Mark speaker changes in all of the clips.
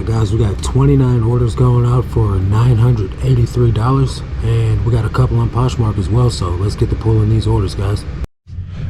Speaker 1: Alright guys, we got 29 orders going out for $983, and we got a couple on Poshmark as well, so let's get to pulling these orders, guys.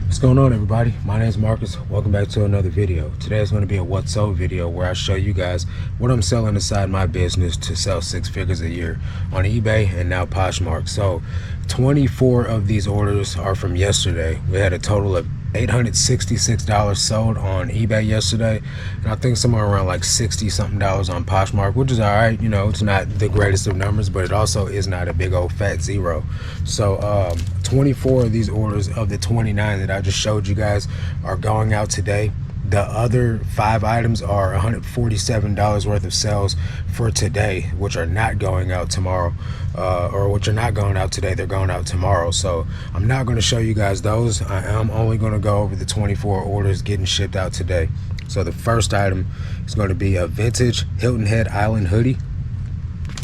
Speaker 1: What's going on, everybody? My name is Marcus. Welcome back to another video. Today is going to be a what's sold video where I show you guys what I'm selling inside my business to sell 6 figures a year on eBay and now Poshmark. So 24 of these orders are from yesterday. We had a total of $866 sold on eBay yesterday, and I think somewhere around like 60 something on Poshmark, which is all right. You know, it's not the greatest of numbers, but it also is not a big old fat zero. So 24 of these orders of the 29 that I just showed you guys are going out today. The other 5 items are $147 worth of sales for today, which are not going out tomorrow, or which are not going out today. They're going out tomorrow. So I'm not going to show you guys those. I am only going to go over the 24 orders getting shipped out today. So the first item is going to be a vintage Hilton Head Island hoodie,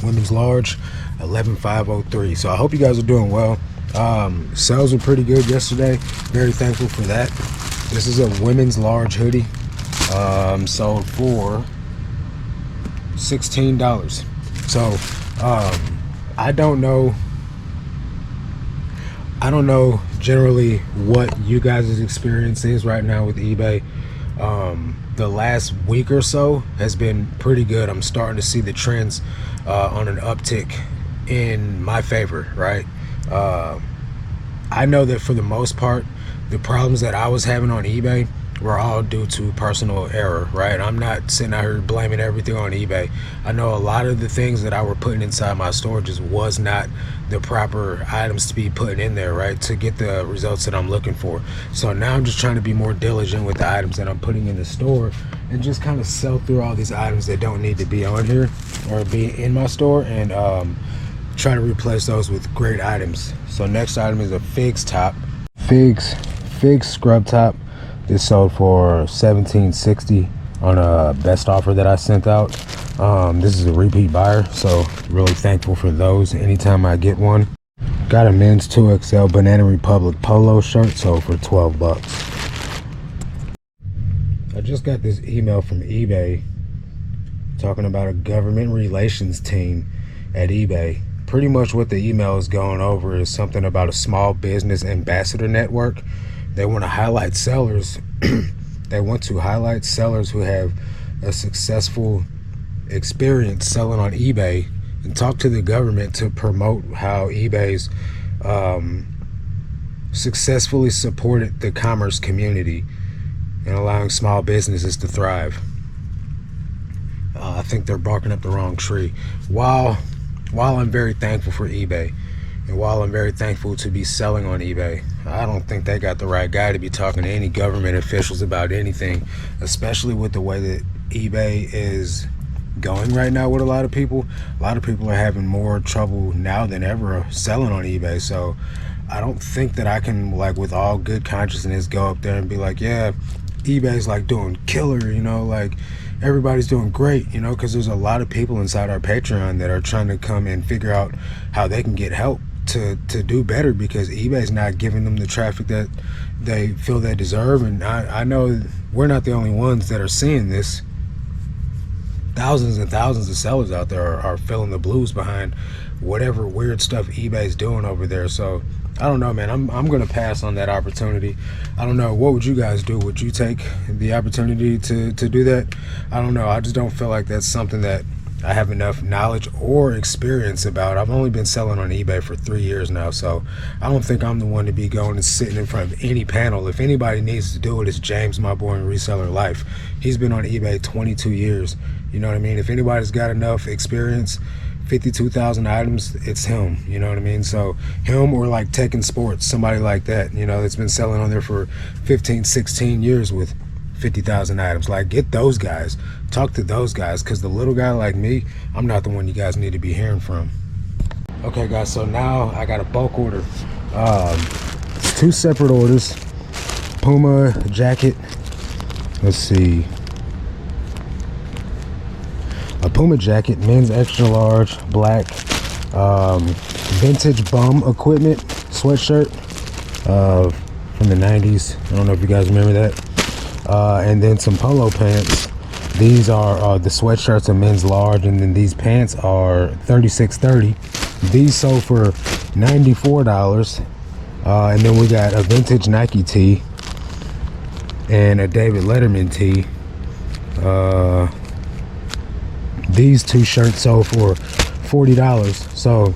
Speaker 1: women's large, 11503. So I hope you guys are doing well. Sales were pretty good yesterday. Very thankful for that. This is a women's large hoodie, sold for $16. So I don't know generally what you guys' experience is right now with eBay. The last week or so has been pretty good. I'm starting to see the trends on an uptick in my favor, right? I know that for the most part, the problems that I was having on eBay were all due to personal error, right? I'm not sitting out here blaming everything on eBay. I know a lot of the things that I were putting inside my store just was not the proper items to be putting in there, right, to get the results that I'm looking for. So now I'm just trying to be more diligent with the items that I'm putting in the store and just kind of sell through all these items that don't need to be on here or be in my store, and try to replace those with great items. So next item is a Figs top. Figs scrub top. This sold for $17.60 on a best offer that I sent out. This is a repeat buyer, so really thankful for those anytime I get one. Got a men's 2XL Banana Republic polo shirt, sold for 12 bucks. I just got this email from eBay talking about a government relations team at eBay. Pretty much what the email is going over is something about a small business ambassador network. They want to highlight sellers. They want to highlight sellers who have a successful experience selling on eBay and talk to the government to promote how eBay's successfully supported the commerce community and allowing small businesses to thrive. I think they're barking up the wrong tree. While I'm very thankful for eBay, and while I'm very thankful to be selling on eBay, I don't think they got the right guy to be talking to any government officials about anything, especially with the way that eBay is going right now with a lot of people. A lot of people are having more trouble now than ever selling on eBay. So I don't think that I can, like, with all good consciousness, go up there and be like, yeah, eBay's like doing killer, you know, like everybody's doing great, you know, because there's a lot of people inside our Patreon that are trying to come and figure out how they can get help to do better, because eBay's not giving them the traffic that they feel they deserve. And I know we're not the only ones that are seeing this. Thousands and thousands of sellers out there are feeling the blues behind whatever weird stuff eBay's doing over there. So I don't know, man. I'm gonna pass on that opportunity. I don't know. What would you guys do? Would you take the opportunity to do that? I don't know. I just don't feel like that's something that I have enough knowledge or experience about. I've only been selling on eBay for 3 years now, so I don't think I'm the one to be going and sitting in front of any panel. If anybody needs to do it, it's James, my boy in Reseller Life. He's been on eBay 22 years. You know what I mean? If anybody's got enough experience, 52,000 items, it's him. You know what I mean? So him, or like Tekken Sports, somebody like that, you know, that's been selling on there for 15, 16 years with 50,000 items. Like, get those guys, talk to those guys, because the little guy like me, I'm not the one you guys need to be hearing from. Okay guys, so now I got a bulk order. It's 2 separate orders. Puma jacket, let's see, a Puma jacket, men's extra large, black, vintage bum equipment sweatshirt from the 90s. I don't know if you guys remember that. And then some polo pants, These are the sweatshirts are men's large, and then these pants are $36.30. These sold for $94. And then we got a vintage Nike tee and a David Letterman tee. These two shirts sold for $40. So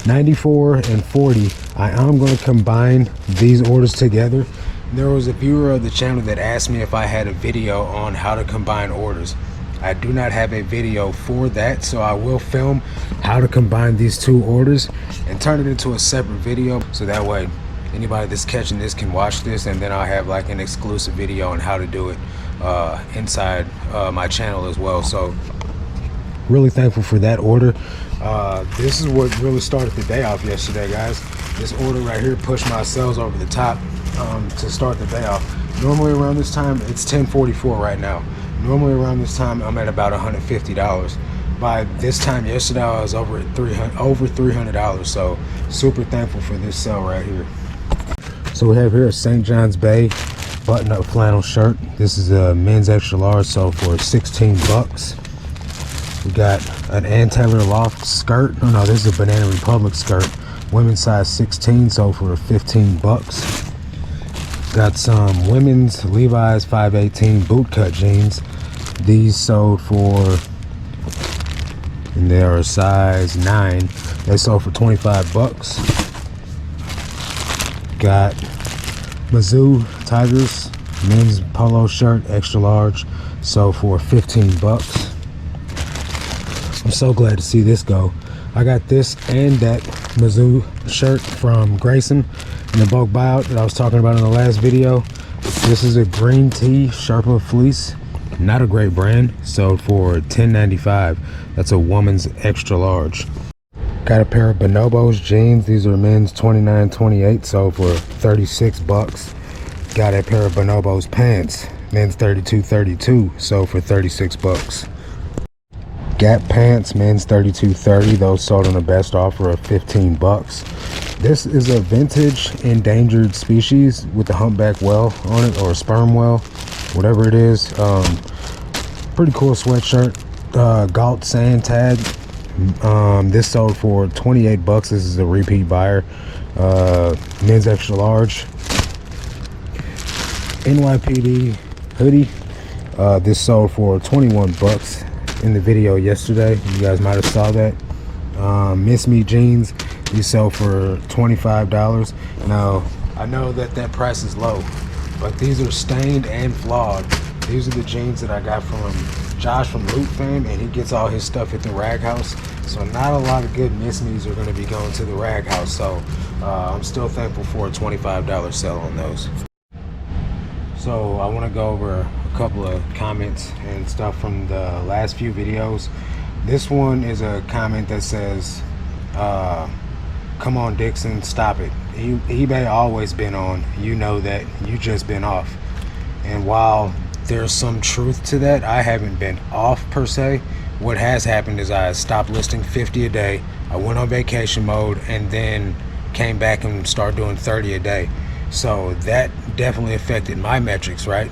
Speaker 1: $94 and $40. I am going to combine these orders together. There was a viewer of the channel that asked me if I had a video on how to combine orders. I do not have a video for that, so I will film how to combine these two orders and turn it into a separate video, so that way anybody that's catching this can watch this, and then I'll have like an exclusive video on how to do it inside my channel as well. So really thankful for that order. This is what really started the day off yesterday, guys. This order right here pushed my sales over the top to start the day off. Normally around this time, it's 10:44 right now. Normally around this time, I'm at about $150. By this time yesterday, I was over $300. So super thankful for this sale right here. So we have here a St. John's Bay button-up flannel shirt. This is a men's extra large, so for 16 bucks. We got an Ann Taylor Loft skirt. Oh no, this is a Banana Republic skirt. Women's size 16, so for 15 bucks. Got some women's Levi's 518 bootcut jeans. These sold for, and they are a size 9. They sold for 25 bucks. Got Mizzou Tigers men's polo shirt, extra large, sold for 15 bucks. I'm so glad to see this go. I got this and that Mizzou shirt from Grayson in the bulk buyout that I was talking about in the last video. This is a green tee Sherpa fleece, not a great brand, sold for $10.95. That's a woman's extra large. Got a pair of Bonobos jeans. These are men's 29-28, sold for 36 bucks. Got a pair of Bonobos pants, men's 32-32, sold for 36 bucks. Gap pants, men's 32-30, those sold on the best offer of 15 bucks. This is a vintage endangered species with the humpback whale on it, or sperm whale, whatever it is. Pretty cool sweatshirt, Galt sand tag. This sold for 28 bucks. This is a repeat buyer. Men's extra large. NYPD hoodie. This sold for 21 bucks in the video yesterday. You guys might have saw that. Miss Me jeans. These sell for $25. Now, I know that price is low, but these are stained and flawed. These are the jeans that I got from Josh from Loot Fame, and he gets all his stuff at the Rag House. So not a lot of good Miss Me's are going to be going to the Rag House. So I'm still thankful for a $25 sale on those. So I want to go over a couple of comments and stuff from the last few videos. This one is a comment that says, come on Dixon, stop it. eBay always been on, you know that, you just been off. And while there's some truth to that, I haven't been off per se. What has happened is I stopped listing 50 a day. I went on vacation mode and then came back and started doing 30 a day. So that definitely affected my metrics, right?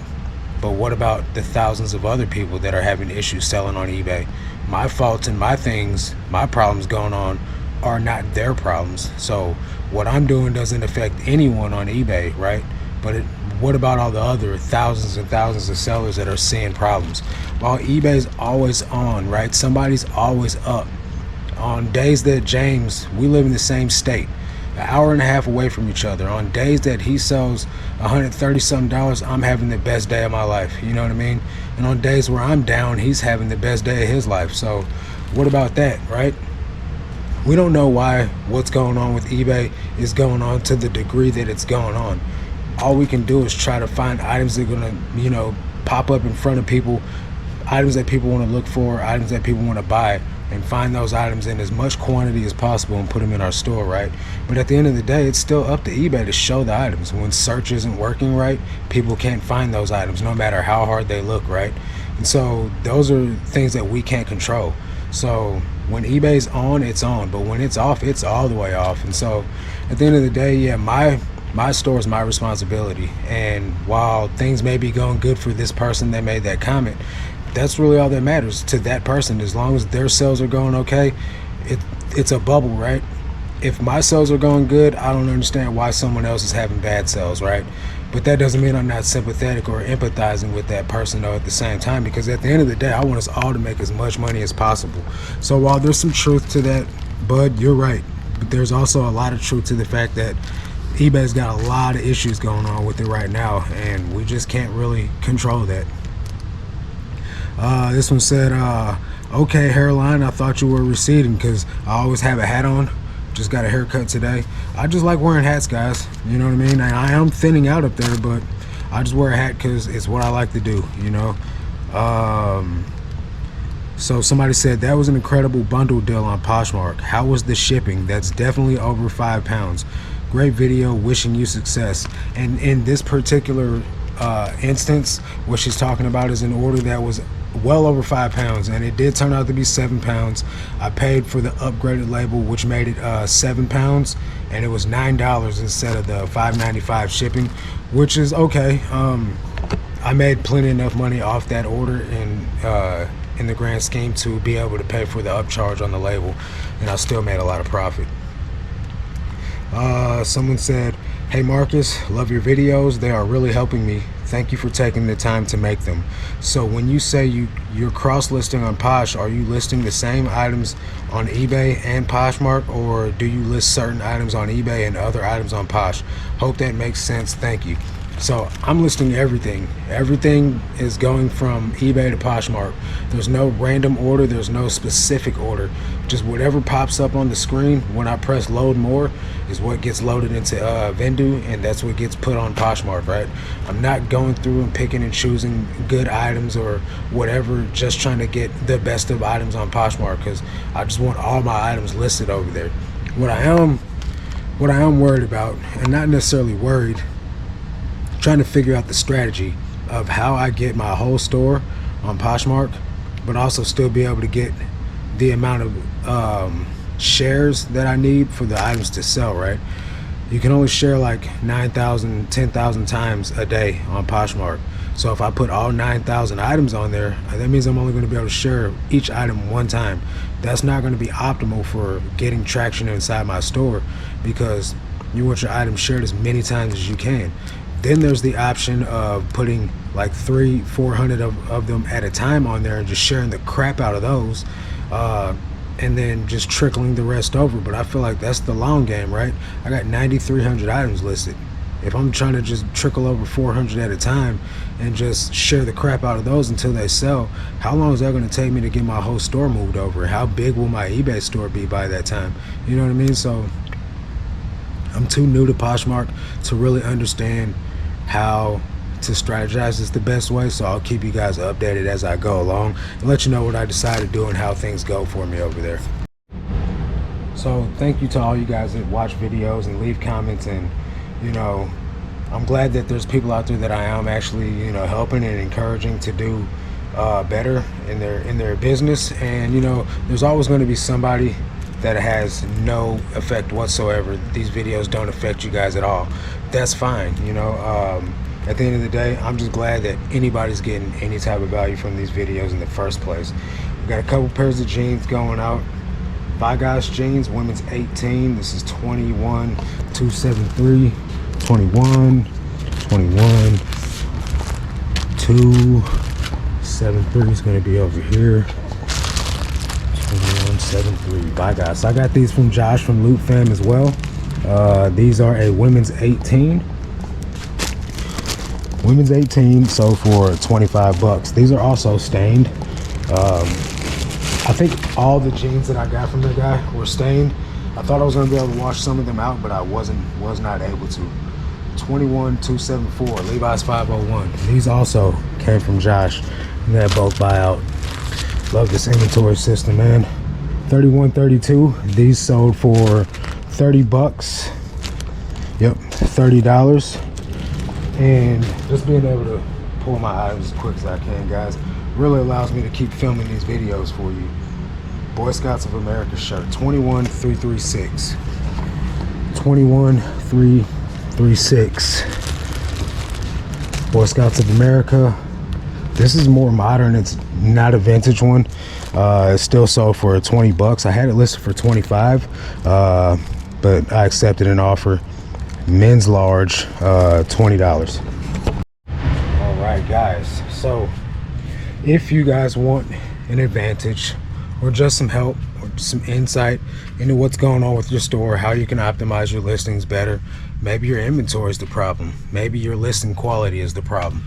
Speaker 1: But what about the thousands of other people that are having issues selling on eBay? My faults and my things, my problems going on are not their problems. So what I'm doing doesn't affect anyone on eBay, right? But what about all the other thousands and thousands of sellers that are seeing problems? While eBay's always on, right? Somebody's always up. On days that James, we live in the same state, an hour and a half away from each other. On days that he sells $130 something, I'm having the best day of my life. You know what I mean? And on days where I'm down, he's having the best day of his life. So what about that, right? We don't know why what's going on with eBay is going on to the degree that it's going on. All we can do is try to find items that are gonna, you know, pop up in front of people, items that people want to look for, items that people want to buy, and find those items in as much quantity as possible and put them in our store, right? But at the end of the day, it's still up to eBay to show the items. When search isn't working right, people can't find those items no matter how hard they look, right? And so those are things that we can't control. So when eBay's on, it's on, but when it's off, it's all the way off. And so at the end of the day, yeah, my store is my responsibility. And while things may be going good for this person that made that comment, that's really all that matters to that person. As long as their sales are going okay, it's a bubble, right? If my sales are going good, I don't understand why someone else is having bad sales, right? But that doesn't mean I'm not sympathetic or empathizing with that person, though, at the same time, because at the end of the day, I want us all to make as much money as possible. So while there's some truth to that, bud, you're right. But there's also a lot of truth to the fact that eBay's got a lot of issues going on with it right now, and we just can't really control that. This one said, okay, hairline, I thought you were receding because I always have a hat on. Just got a haircut today. I just like wearing hats, guys. You know what I mean? I am thinning out up there, but I just wear a hat because it's what I like to do, you know? So somebody said that was an incredible bundle deal on Poshmark. How was the shipping? That's definitely over £5. Great video, wishing you success. And in this particular instance, what she's talking about is an order that was well over £5, and it did turn out to be £7. I paid for the upgraded label, which made it £7, and it was $9 instead of the $5.95 shipping, which is okay. I made plenty enough money off that order in the grand scheme to be able to pay for the upcharge on the label, and I still made a lot of profit. Someone said, hey Marcus, love your videos, they are really helping me. Thank you for taking the time to make them. So when you say you're cross-listing on Posh, are you listing the same items on eBay and Poshmark, or do you list certain items on eBay and other items on Posh? Hope that makes sense. Thank you. So I'm listing everything. Everything is going from eBay to Poshmark. There's no random order. There's no specific order. Just whatever pops up on the screen when I press load more is what gets loaded into Vendu, and that's what gets put on Poshmark, right? I'm not going through and picking and choosing good items or whatever, just trying to get the best of items on Poshmark, because I just want all my items listed over there. What I am worried about, and not necessarily worried, trying to figure out the strategy of how I get my whole store on Poshmark, but also still be able to get the amount of shares that I need for the items to sell, right? You can only share like 9,000, 10,000 times a day on Poshmark. So if I put all 9,000 items on there, that means I'm only going to be able to share each item one time. That's not going to be optimal for getting traction inside my store, because you want your items shared as many times as you can. Then there's the option of putting like 300-400 of them at a time on there and just sharing the crap out of those, and then just trickling the rest over. But I feel like that's the long game, right? I got 9,300 items listed. If I'm trying to just trickle over 400 at a time and just share the crap out of those until they sell, how long is that going to take me to get my whole store moved over? How big will my eBay store be by that time? You know what I mean? So I'm too new to Poshmark to really understand how to strategize is the best way, so I'll keep you guys updated as I go along and let you know what I decide to do and how things go for me over there. So thank you to all you guys that watch videos and leave comments, and you know, I'm glad that there's people out there that I am actually, you know, helping and encouraging to do better in their business. And you know, there's always going to be somebody that has no effect whatsoever. These videos don't affect you guys at all. That's fine, you know. At the end of the day, I'm just glad that anybody's getting any type of value from these videos in the first place. We got a couple pairs of jeans going out. Five Guys jeans, women's 18. This is 21,273. 21, 273 is going to be over here. 2173. Bye guys. So I got these from Josh from Loot Fam as well. These are a women's 18. Women's 18 sold for $25. These are also stained. I think all the jeans that I got from the guy were stained. I thought I was going to be able to wash some of them out, but I was not able to. 21,274, Levi's 501. These also came from Josh in that bulk buyout. Love this inventory system, man. 3132. These sold for $30. Yep, $30. And just being able to pull my items as quick as I can, guys, really allows me to keep filming these videos for you. Boy Scouts of America shirt, 21336. 21336. Boy Scouts of America. This is more modern. It's not a vintage one. It's still sold for 20 bucks. I had it listed for 25, but I accepted an offer. Men's large, $20. All right, guys. So if you guys want an advantage or just some help or some insight into what's going on with your store, how you can optimize your listings better, maybe your inventory is the problem, maybe your listing quality is the problem.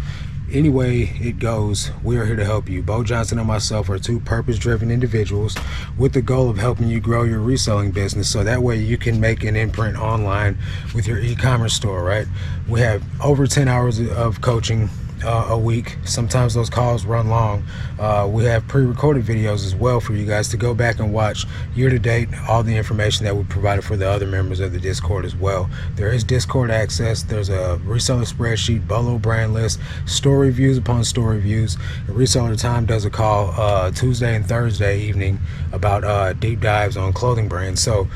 Speaker 1: Any way it goes, we are here to help you. Bo Johnson and myself are two purpose-driven individuals with the goal of helping you grow your reselling business, so that way you can make an imprint online with your e-commerce store, right? We have over 10 hours of coaching a week. Sometimes those calls run long. We have pre-recorded videos as well for you guys to go back and watch year to date, all the information that we provided for the other members of the Discord as well. There is Discord access. There's a reseller spreadsheet, Bolo brand list, store reviews upon store reviews. Reseller Time does a call Tuesday and Thursday evening about deep dives on clothing brands. So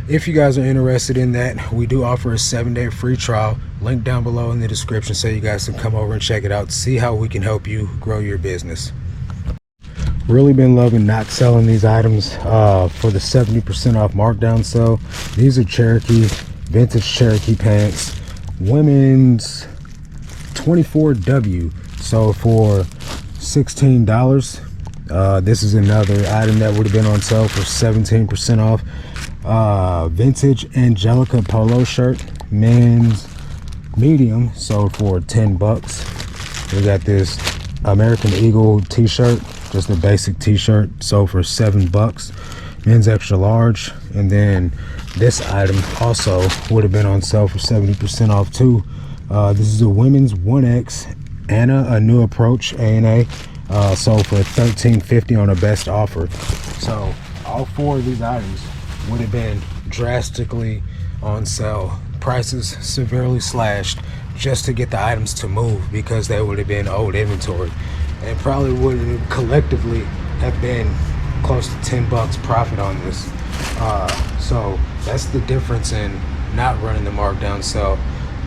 Speaker 1: if you guys are interested in that, we do offer a 7-day free trial. Link down below in the description so you guys can come over and check it out, see how we can help you grow your business. Really been loving not selling these items for the 70% off markdown sale. These are Cherokee, vintage Cherokee pants, women's 24W, so for $16. This is another item that would have been on sale for 17% off. Vintage Angelica polo shirt, men's medium, sold for 10 bucks. We got this American Eagle t-shirt, just a basic t-shirt, sold for 7 bucks. Men's extra large. And then this item also would have been on sale for 70% off too. This is a women's 1X Anna, a new approach ANA, sold for $13.50 on a best offer. So all 4 of these items would have been drastically on sale, prices severely slashed, just to get the items to move, because they would have been old inventory, and probably would have collectively have been close to 10 bucks profit on this. So that's the difference in not running the markdown sale.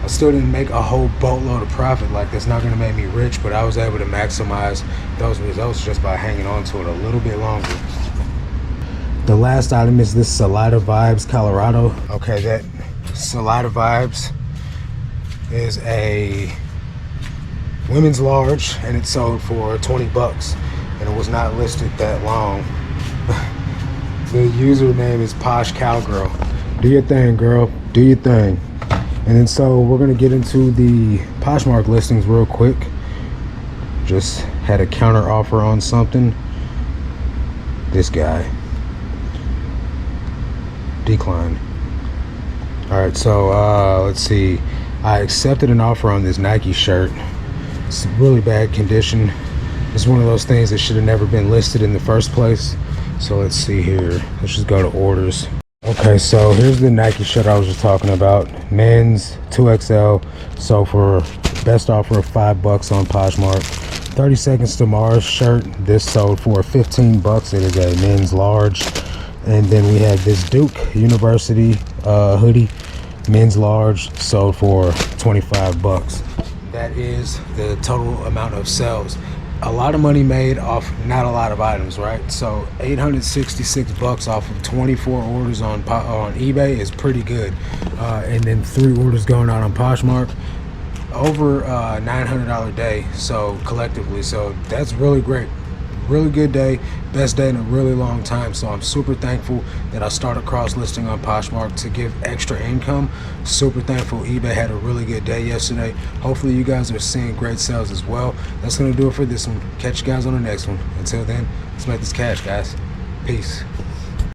Speaker 1: I still didn't make a whole boatload of profit. Like, that's not going to make me rich, but I was able to maximize those results just by hanging on to it a little bit longer. The last item is this Salida Vibes Colorado. Okay, that Salida Vibes is a women's large, and it sold for 20 bucks, and it was not listed that long. The username is Posh Cowgirl. Do your thing, girl. Do your thing. And then so we're gonna get into the Poshmark listings real quick. Just had a counter offer on something. This guy declined. All right, so let's see. I accepted an offer on this Nike shirt. It's really bad condition. It's one of those things that should have never been listed in the first place. So let's see here. Let's just go to orders. Okay, so here's the Nike shirt I was just talking about. Men's 2XL, sold for best offer of 5 bucks on Poshmark. 30 Seconds to Mars shirt. This sold for 15 bucks. It is a men's large. And then we have this Duke University hoodie, men's large, sold for 25 bucks. That is the total amount of sales. A lot of money made off not a lot of items, right? So 866 bucks off of 24 orders on eBay is pretty good. And then 3 orders going out on Poshmark, over $900 day, so collectively. So that's really great. Really good day, best day in a really long time. So I'm super thankful that I started cross listing on Poshmark to give extra income. Super thankful eBay had a really good day yesterday. Hopefully you guys are seeing great sales as well. That's gonna do it for this one. Catch you guys on the next one. Until then, let's make this cash, guys. Peace.